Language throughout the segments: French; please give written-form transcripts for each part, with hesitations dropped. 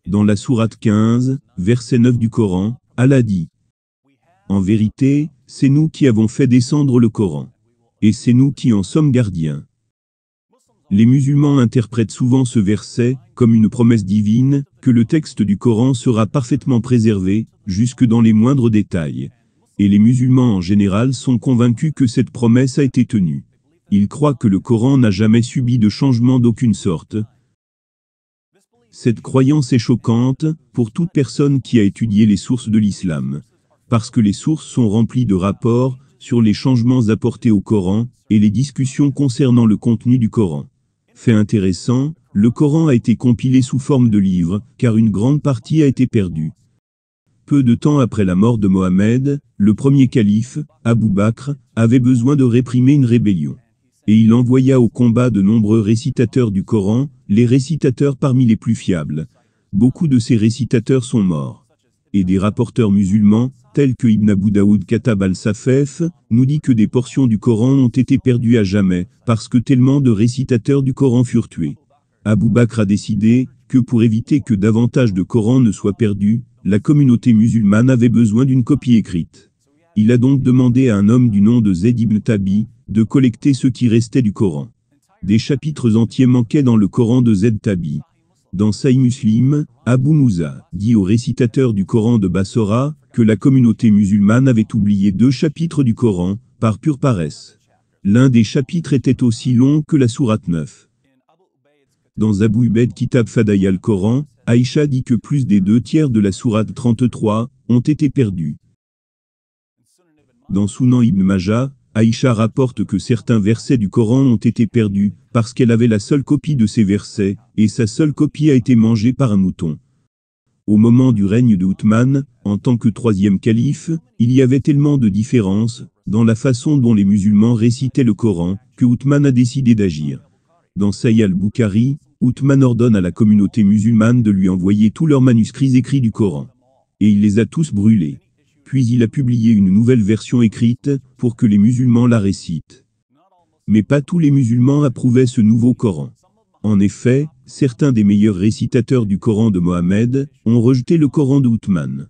Dans la sourate 15, verset 9 du Coran, Allah dit: En vérité, c'est nous qui avons fait descendre le Coran. Et c'est nous qui en sommes gardiens. Les musulmans interprètent souvent ce verset comme une promesse divine, que le texte du Coran sera parfaitement préservé, jusque dans les moindres détails. Et les musulmans en général sont convaincus que cette promesse a été tenue. Ils croient que le Coran n'a jamais subi de changement d'aucune sorte. Cette croyance est choquante pour toute personne qui a étudié les sources de l'islam, parce que les sources sont remplies de rapports sur les changements apportés au Coran et les discussions concernant le contenu du Coran. Fait intéressant, le Coran a été compilé sous forme de livre, car une grande partie a été perdue. Peu de temps après la mort de Mohammed, le premier calife, Abou Bakr, avait besoin de réprimer une rébellion. Et il envoya au combat de nombreux récitateurs du Coran, les récitateurs parmi les plus fiables. Beaucoup de ces récitateurs sont morts. Et des rapporteurs musulmans, tels que Ibn Abu Daoud Katab al-Safef, nous dit que des portions du Coran ont été perdues à jamais, parce que tellement de récitateurs du Coran furent tués. Abou Bakr a décidé que pour éviter que davantage de Coran ne soient perdus, la communauté musulmane avait besoin d'une copie écrite. Il a donc demandé à un homme du nom de Zayd ibn Tabi de collecter ce qui restait du Coran. Des chapitres entiers manquaient dans le Coran de Zayd Tabi. Dans Sahih Muslim, Abu Moussa dit au récitateur du Coran de Bassora que la communauté musulmane avait oublié 2 chapitres du Coran, par pure paresse. L'un des chapitres était aussi long que la sourate 9. Dans Abu Ubaid Kitab Fadaï al-Coran, Aïcha dit que plus des 2/3 de la sourate 33 ont été perdus. Dans Sunan ibn Majah, Aïcha rapporte que certains versets du Coran ont été perdus, parce qu'elle avait la seule copie de ces versets, et sa seule copie a été mangée par un mouton. Au moment du règne de Uthman, en tant que 3e calife, il y avait tellement de différences dans la façon dont les musulmans récitaient le Coran, que Uthman a décidé d'agir. Dans Sahih al-Bukhari, Uthman ordonne à la communauté musulmane de lui envoyer tous leurs manuscrits écrits du Coran. Et il les a tous brûlés. Puis il a publié une nouvelle version écrite, pour que les musulmans la récitent. Mais pas tous les musulmans approuvaient ce nouveau Coran. En effet, certains des meilleurs récitateurs du Coran de Mohammed ont rejeté le Coran de Uthman.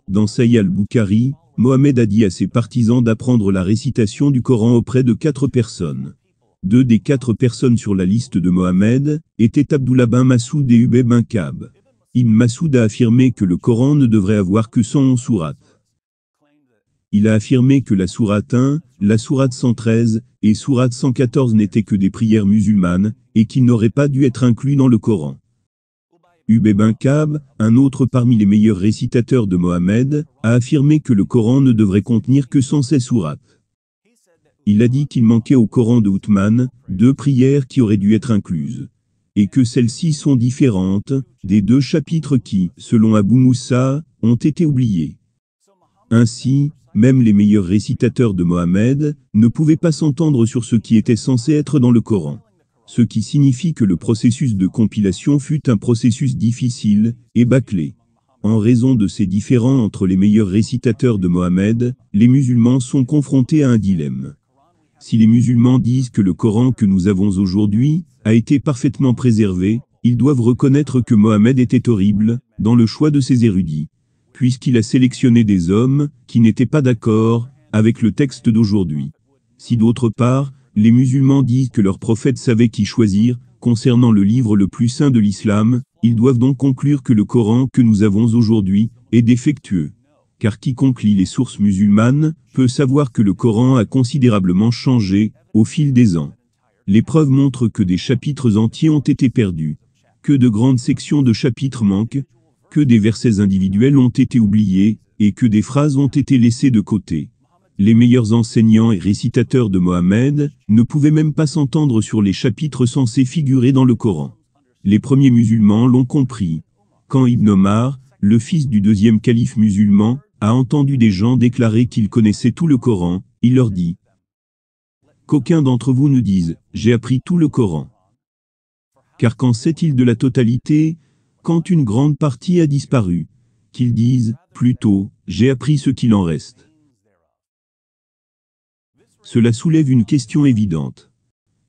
Dans Sahih al-Bukhari, Mohammed a dit à ses partisans d'apprendre la récitation du Coran auprès de 4 personnes. 2 des 4 personnes sur la liste de Mohammed étaient Abdullah bin Masoud et Ubay bin Ka'b. Ibn Masoud a affirmé que le Coran ne devrait avoir que 111 sourates. Il a affirmé que la sourate 1, la sourate 113 et sourate 114 n'étaient que des prières musulmanes, et qu'ils n'auraient pas dû être inclus dans le Coran. Ubay bin Ka'b, un autre parmi les meilleurs récitateurs de Mohammed, a affirmé que le Coran ne devrait contenir que 116 sourates. Il a dit qu'il manquait au Coran de Uthman 2 prières qui auraient dû être incluses. Et que celles-ci sont différentes des 2 chapitres qui, selon Abu Moussa, ont été oubliés. Ainsi, même les meilleurs récitateurs de Mohammed ne pouvaient pas s'entendre sur ce qui était censé être dans le Coran. Ce qui signifie que le processus de compilation fut un processus difficile et bâclé. En raison de ces différends entre les meilleurs récitateurs de Mohammed, les musulmans sont confrontés à un dilemme. Si les musulmans disent que le Coran que nous avons aujourd'hui a été parfaitement préservé, ils doivent reconnaître que Mohammed était horrible dans le choix de ses érudits, puisqu'il a sélectionné des hommes qui n'étaient pas d'accord avec le texte d'aujourd'hui. Si d'autre part, les musulmans disent que leur prophète savait qui choisir concernant le livre le plus saint de l'islam, ils doivent donc conclure que le Coran que nous avons aujourd'hui est défectueux. Car quiconque lit les sources musulmanes peut savoir que le Coran a considérablement changé au fil des ans. Les preuves montrent que des chapitres entiers ont été perdus, que de grandes sections de chapitres manquent, que des versets individuels ont été oubliés, et que des phrases ont été laissées de côté. Les meilleurs enseignants et récitateurs de Mohammed ne pouvaient même pas s'entendre sur les chapitres censés figurer dans le Coran. Les premiers musulmans l'ont compris. Quand Ibn Omar, le fils du 2e calife musulman, a entendu des gens déclarer qu'ils connaissaient tout le Coran, il leur dit: qu'aucun d'entre vous ne dise « j'ai appris tout le Coran ». Car qu'en sait-il de la totalité, quand une grande partie a disparu? Qu'ils disent, plutôt, j'ai appris ce qu'il en reste. Cela soulève une question évidente.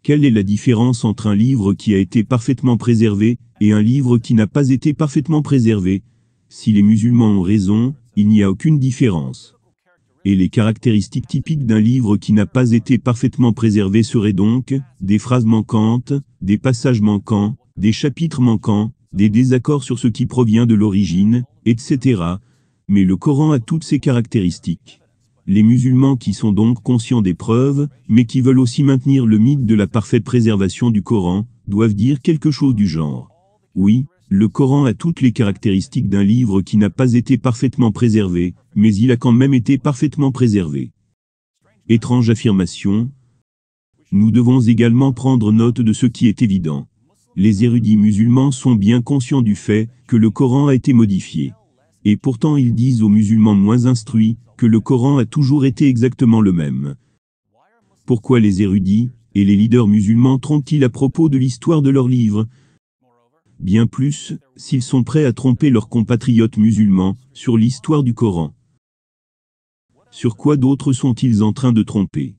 Quelle est la différence entre un livre qui a été parfaitement préservé et un livre qui n'a pas été parfaitement préservé? Si les musulmans ont raison, il n'y a aucune différence. Et les caractéristiques typiques d'un livre qui n'a pas été parfaitement préservé seraient donc des phrases manquantes, des passages manquants, des chapitres manquants, des désaccords sur ce qui provient de l'origine, etc. Mais le Coran a toutes ces caractéristiques. Les musulmans qui sont donc conscients des preuves, mais qui veulent aussi maintenir le mythe de la parfaite préservation du Coran, doivent dire quelque chose du genre. Oui, le Coran a toutes les caractéristiques d'un livre qui n'a pas été parfaitement préservé, mais il a quand même été parfaitement préservé. Étrange affirmation. Nous devons également prendre note de ce qui est évident. Les érudits musulmans sont bien conscients du fait que le Coran a été modifié. Et pourtant ils disent aux musulmans moins instruits que le Coran a toujours été exactement le même. Pourquoi les érudits et les leaders musulmans trompent-ils à propos de l'histoire de leurs livres? Bien plus, s'ils sont prêts à tromper leurs compatriotes musulmans sur l'histoire du Coran. Sur quoi d'autres sont-ils en train de tromper?